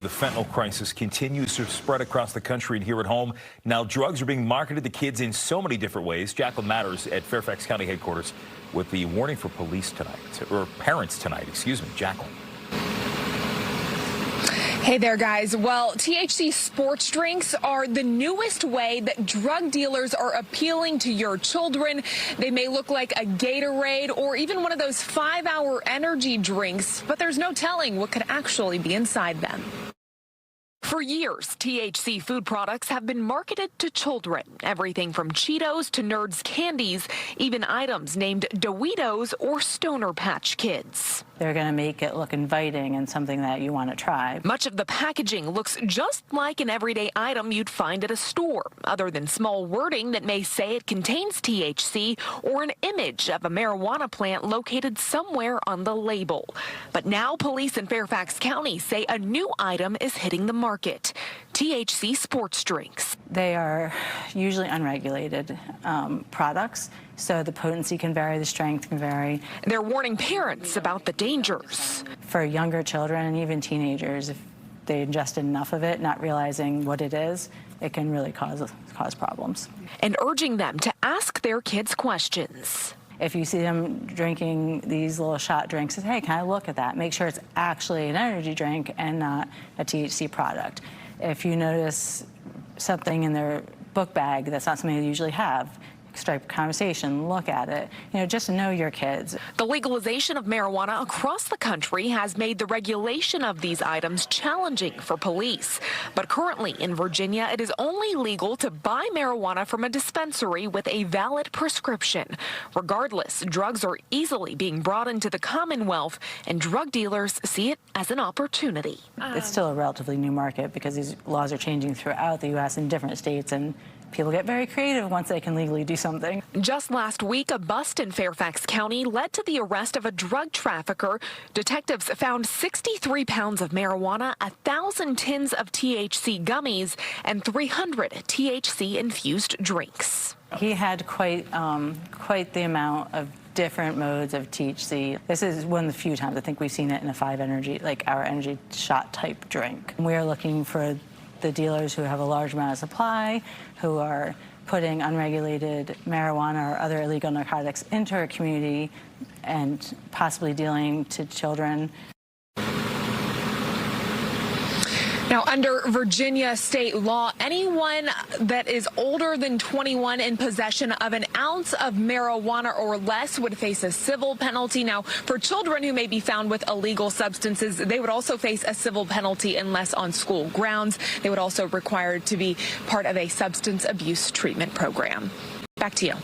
The fentanyl crisis continues to spread across the country and here at home. Now drugs are being marketed to kids in so many different ways. Jacqueline Matters at Fairfax County headquarters with the warning for police tonight, or parents tonight, excuse me. Jacqueline. Hey there, guys. Well, THC sports drinks are the newest way that drug dealers are appealing to your children. They may look like a Gatorade or even one of those 5-hour energy drinks, but there's no telling what could actually be inside them. For years, THC food products have been marketed to children. Everything from Cheetos to Nerds candies, even items named Doritos or Stoner Patch Kids. They're going to make it look inviting and something that you want to try. Much of the packaging looks just like an everyday item you'd find at a store, other than small wording that may say it contains THC or an image of a marijuana plant located somewhere on the label. But now police in Fairfax County say a new item is hitting the market: THC sports drinks. They are usually unregulated products, so the potency can vary, the strength can vary. They're warning parents about the dangers. For younger children and even teenagers, if they ingest enough of it, not realizing what it is, it can really cause problems. And urging them to ask their kids questions. If you see them drinking these little shot drinks, say, hey, can I look at that? Make sure it's actually an energy drink and not a THC product. If you notice something in their book bag that's not something they usually have, strike a conversation, look at it, just to know your kids. The legalization of marijuana across the country has made the regulation of these items challenging for police. But currently in Virginia, it is only legal to buy marijuana from a dispensary with a valid prescription. Regardless, drugs are easily being brought into the Commonwealth, and drug dealers see it as an opportunity. It's still a relatively new market because these laws are changing throughout the U.S. in different states, and people get very creative once they can legally do something. Just last week, a bust in Fairfax County led to the arrest of a drug trafficker. Detectives found 63 pounds of marijuana, 1,000 tins of THC gummies, and 300 THC-infused drinks. He had quite the amount of different modes of THC. This is one of the few times I think we've seen it in a 5 energy, like our energy shot type drink. We are looking for the dealers who have a large amount of supply, who are putting unregulated marijuana or other illegal narcotics into our community and possibly dealing to children. Now, under Virginia state law, anyone that is older than 21 in possession of an ounce of marijuana or less would face a civil penalty. Now, for children who may be found with illegal substances, they would also face a civil penalty unless on school grounds. They would also require to be part of a substance abuse treatment program. Back to you.